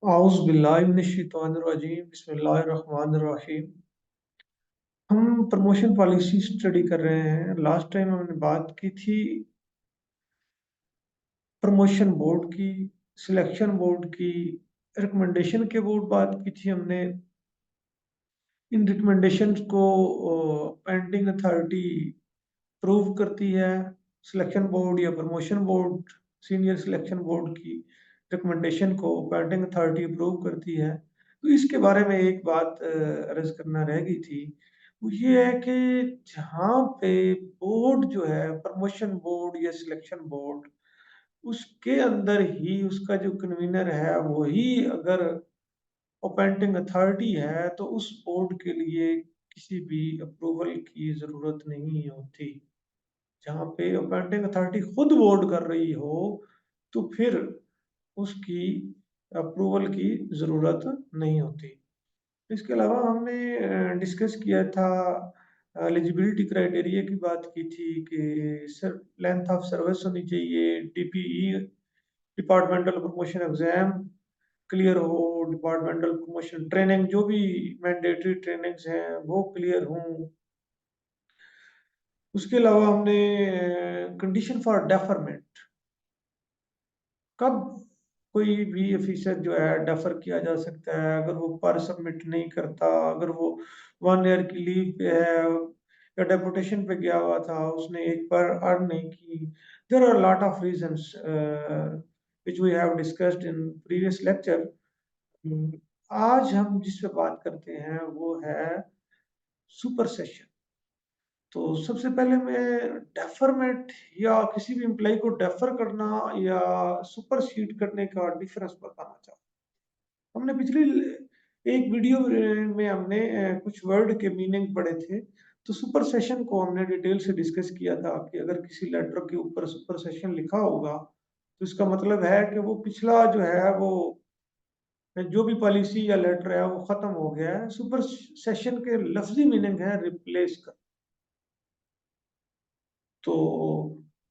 आउज़ बिल्लाहि मिनश्शैतानिर्रजीम बिस्मिल्लाहिर्रहमानिर्रहीम। हम प्रमोशन पॉलिसी स्टडी कर रहे हैं। लास्ट टाइम हमने बात की थी प्रमोशन बोर्ड की, सिलेक्शन बोर्ड की, रिकमेंडेशन के बोर्ड बात की थी हमने। इन रिकमेंडेशंस को पेंडिंग अथॉरिटी अप्रूव करती है। सिलेक्शन बोर्ड या promotion board, senior selection board की रिकमेंडेशन को पेंडिंग अथॉरिटी अप्रूव करती है। तो इसके बारे में एक बात अर्ज करना रह गई थी। वो ये है कि जहाँ पे बोर्ड जो है प्रमोशन बोर्ड या सिलेक्शन बोर्ड, उसके अंदर ही उसका जो कन्वीनर है वही अगर अपॉइंटिंग अथॉरिटी है तो उस बोर्ड के लिए किसी भी अप्रूवल की जरूरत नहीं होती। जहाँ पे अपॉइंटिंग अथॉरिटी खुद बोर्ड कर रही हो तो फिर उसकी अप्रूवल की जरूरत नहीं होती। इसके अलावा हमने डिस्कस किया था, एलिजिबिलिटी क्राइटेरिया की बात की थी कि सर लेंथ ऑफ सर्विस होनी चाहिए, DPE departmental promotion exam clear हो, डिपार्टमेंटल प्रमोशन ट्रेनिंग जो भी मैंडेटरी ट्रेनिंग्स हैं वो क्लियर हों। उसके अलावा हमने कंडीशन फॉर डेफरमेंट, कब कोई भी ऑफिसर जो है डेफर किया जा सकता है अगर वो पर सबमिट नहीं करता, अगर वो 1 ईयर की लीव पे है या डेपुटेशन पे गया हुआ था, उसने एक बार अर्न नहीं की। There are lot of reasons which we have discussed in previous lecture. आज हम जिस पे बात करते हैं वो है सुपर सेशन। तो सबसे पहले मैं डेफरमेंट या किसी भी एम्प्लॉय को डेफर करना या सुपरसीड करने का डिफरेंस बताना चाहूँ। हमने पिछली एक वीडियो में हमने कुछ वर्ड के मीनिंग पढ़े थे। तो सुपर सेशन को हमने डिटेल से डिस्कस किया था कि अगर किसी लेटर के ऊपर सुपर सेशन लिखा होगा तो इसका मतलब है कि वो पिछला जो है वो जो भी पॉलिसी या लेटर है वो खत्म हो गया है। सुपर सेशन के लफ्जी मीनिंग है रिप्लेस कर। तो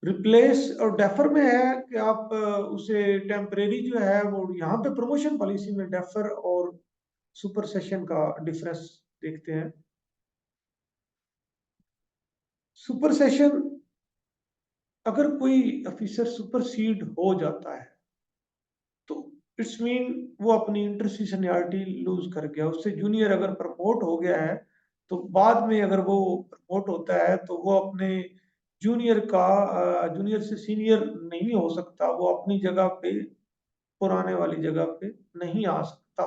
रिप्लेस और डेफर में है कि आप उसे टेम्परेरी जो है वो यहाँ पे प्रमोशन पॉलिसी में डेफर और सुपर सेशन का डिफरेंस देखते हैं। सुपर सेशन, अगर कोई ऑफिसर सुपरसीड हो जाता है तो इट्स मीन वो अपनी इंटर सीनियरिटी लूज कर गया। उससे जूनियर अगर प्रमोट हो गया है तो बाद में अगर वो प्रमोट होता है तो वो अपने जूनियर का जूनियर से सीनियर नहीं हो सकता, वो अपनी जगह पे पुराने वाली जगह पे नहीं आ सकता।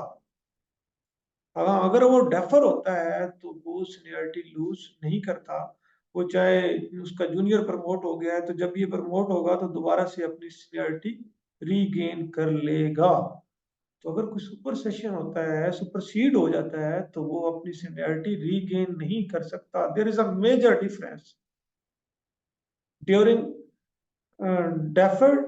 अगर वो डेफर होता है तो वो सीनियरिटी लूज नहीं करता। वो चाहे उसका जूनियर प्रमोट हो गया है तो जब ये प्रमोट होगा तो दोबारा से अपनी सीनियरिटी रीगेन कर लेगा। तो अगर कोई सुपर सेशन होता है, सुपरसीड हो जाता है तो वो अपनी सीनियरिटी रीगेन नहीं कर सकता। There is a major difference during deferred.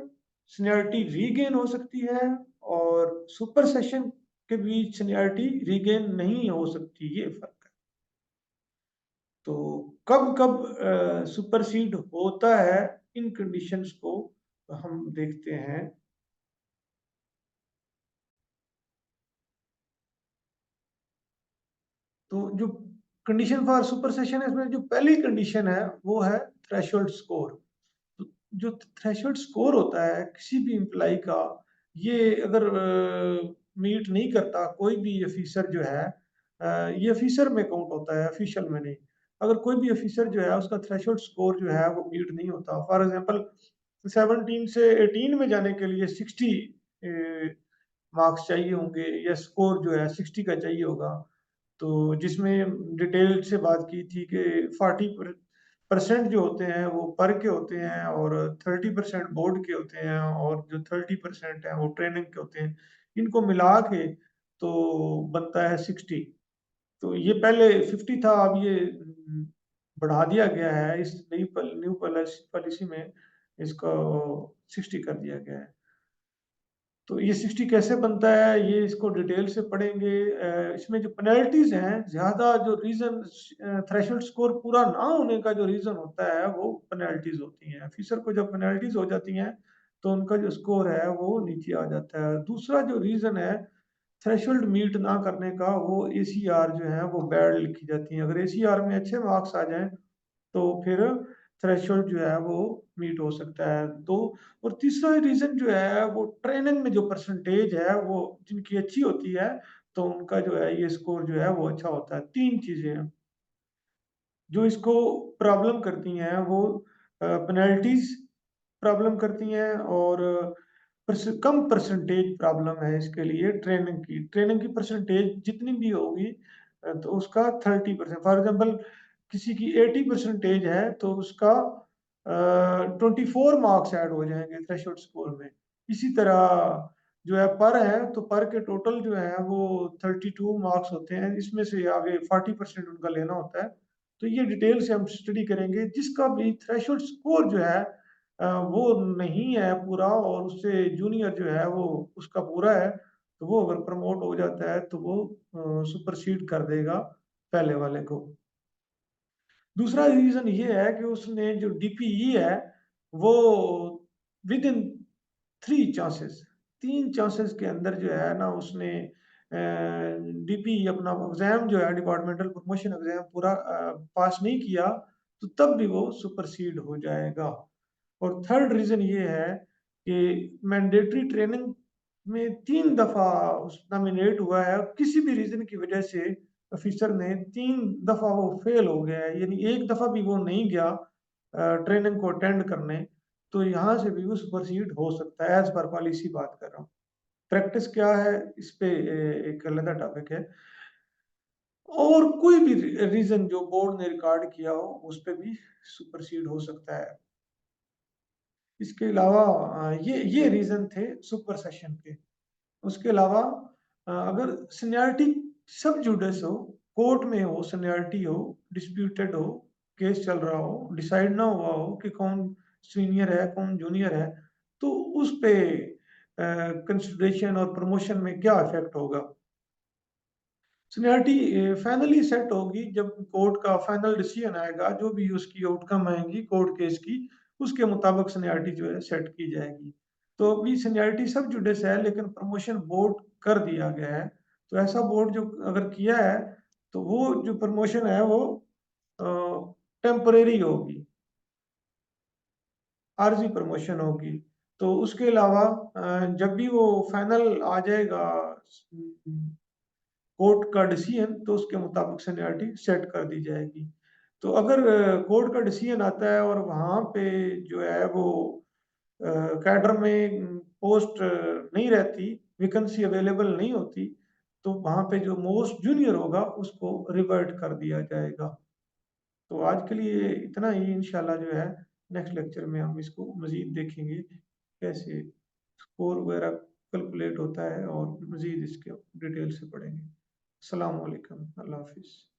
Seniority regain हो सकती है और सुपर सेशन के बीच सीनियरिटी रीगेन नहीं हो सकती, ये फर्क है। तो कब कब सुपरसीड होता है, इन कंडीशंस को हम देखते हैं। तो जो कंडीशन फॉर सुपर सेशन है इसमें जो पहली कंडीशन है वो है थ्रेशोल्ड स्कोर। तो जो थ्रेशोल्ड स्कोर होता है किसी भी एम्प्लाई का, ये अगर मीट नहीं करता कोई भी ऑफिसर जो है, ये ऑफिसर में काउंट होता है, ऑफिशियल में नहीं। अगर कोई भी ऑफिसर जो है उसका थ्रेशोल्ड स्कोर जो है वो मीट नहीं होता, फॉर एग्जांपल 17 से 18 में जाने के लिए 60 मार्क्स चाहिए होंगे या स्कोर जो है 60 का चाहिए होगा। तो जिसमें डिटेल से बात की थी कि 40% जो होते हैं वो पर के होते हैं और 30% बोर्ड के होते हैं और जो 30% है वो ट्रेनिंग के होते हैं। इनको मिला के तो बनता है 60। तो ये पहले 50 था, अब ये बढ़ा दिया गया है इस न्यू पॉलिसी में, इसको 60 कर दिया गया है। तो ये 60 कैसे बनता है ये इसको डिटेल से पढ़ेंगे। इसमें जो पेनल्टीज हैं, ज्यादा जो रीजन थ्रेशोल्ड स्कोर पूरा ना होने का जो रीजन होता है वो पेनल्टीज होती हैं। ऑफिसर को जब पेनल्टीज हो जाती हैं तो उनका जो स्कोर है वो नीचे आ जाता है। दूसरा जो रीजन है थ्रेशोल्ड मीट ना करने का वो एसीआर जो है वो बैड लिखी जाती है। अगर एसीआर में अच्छे मार्क्स आ जाएं तो फिर थ्रेशोल्ड जो है वो मीट हो सकता है। तो और तीसरा रीजन जो है वो ट्रेनिंग में जो परसेंटेज है वो जिनकी अच्छी होती है तो उनका जो है ये स्कोर जो है वो अच्छा होता है। तीन चीजें हैं जो इसको प्रॉब्लम करती हैं वो पेनल्टीज प्रॉब्लम करती हैं और कम परसेंटेज प्रॉब्लम है इसके लिए ट्रेनिंग की परसेंटेज जितनी भी होगी तो उसका 30%। फॉर एग्जांपल किसी की 80% है तो उसका 24 मार्क्स ऐड हो जाएंगे थ्रेशोल्ड स्कोर में। इसी तरह जो है पर के टोटल जो है वो 32 मार्क्स होते हैं, इसमें से आगे 40% उनका लेना होता है। तो ये डिटेल से हम स्टडी करेंगे। जिसका भी थ्रेशोल्ड स्कोर जो है वो नहीं है पूरा और उससे जूनियर जो है वो उसका पूरा है तो वो अगर प्रमोट हो जाता है तो वो सुपरसीड कर देगा पहले वाले को। दूसरा रीजन ये है कि उसने जो डीपीई है वो विद इन 3 चांसेस, 3 चांसेस के अंदर जो है ना उसने डीपीई अपना एग्जाम जो है डिपार्टमेंटल प्रमोशन एग्जाम पूरा पास नहीं किया तो तब भी वो सुपरसीड हो जाएगा। और थर्ड रीजन ये है कि मैंडेटरी ट्रेनिंग में 3 दफा उस नॉमिनेट हुआ है, किसी भी रीजन की वजह से ऑफिसर ने 3 दफा वो फेल हो गया है, यानी एक दफा भी वो नहीं गया ट्रेनिंग को अटेंड करने, तो यहाँ से भी वो सुपरसीड हो सकता है। एज पर पॉलिसी बात कर रहा हूँ, प्रैक्टिस क्या है इस पे एक अलग टॉपिक है। और कोई भी रीजन जो बोर्ड ने रिकॉर्ड किया हो उस पे भी सुपरसीड हो सकता है। इसके अलावा ये रीजन थे सुपर सेशन के। उसके अलावा अगर सीनियरिटी सब जुडिस हो, कोर्ट में हो, सीनियरिटी हो, डिस्प्यूटेड हो, केस चल रहा हो, डिसाइड ना हुआ हो कि कौन सीनियर है कौन जूनियर है, तो उस पे कंसिडरेशन और प्रमोशन में क्या इफेक्ट होगा। सीनियरिटी फाइनली सेट होगी जब कोर्ट का फाइनल डिसीजन आएगा, जो भी उसकी आउटकम आएंगी कोर्ट केस की उसके मुताबिक सीनियरिटी जो है सेट की जाएगी। तो अभी सीनियरिटी सब जुडिस है लेकिन प्रमोशन बोर्ड कर दिया गया है। तो ऐसा बोर्ड जो अगर किया है तो वो जो प्रमोशन है वो टेम्परेरी होगी, आरजी प्रमोशन होगी। तो उसके अलावा जब भी वो फाइनल आ जाएगा कोर्ट का डिसीजन तो उसके मुताबिक सीनियरिटी सेट कर दी जाएगी। तो अगर कोर्ट का डिसीजन आता है और वहां पे जो है वो कैडर में पोस्ट नहीं रहती, वैकेंसी अवेलेबल नहीं होती, तो वहां पे जो मोस्ट जूनियर होगा उसको रिवर्ट कर दिया जाएगा। तो आज के लिए इतना ही, इंशाल्लाह जो है नेक्स्ट लेक्चर में हम इसको मजीद देखेंगे कैसे स्कोर वगैरह कैलकुलेट होता है और मजीद इसके डिटेल से पढ़ेंगे। अस्सलाम वालेकुम, अल्लाह हाफिज़।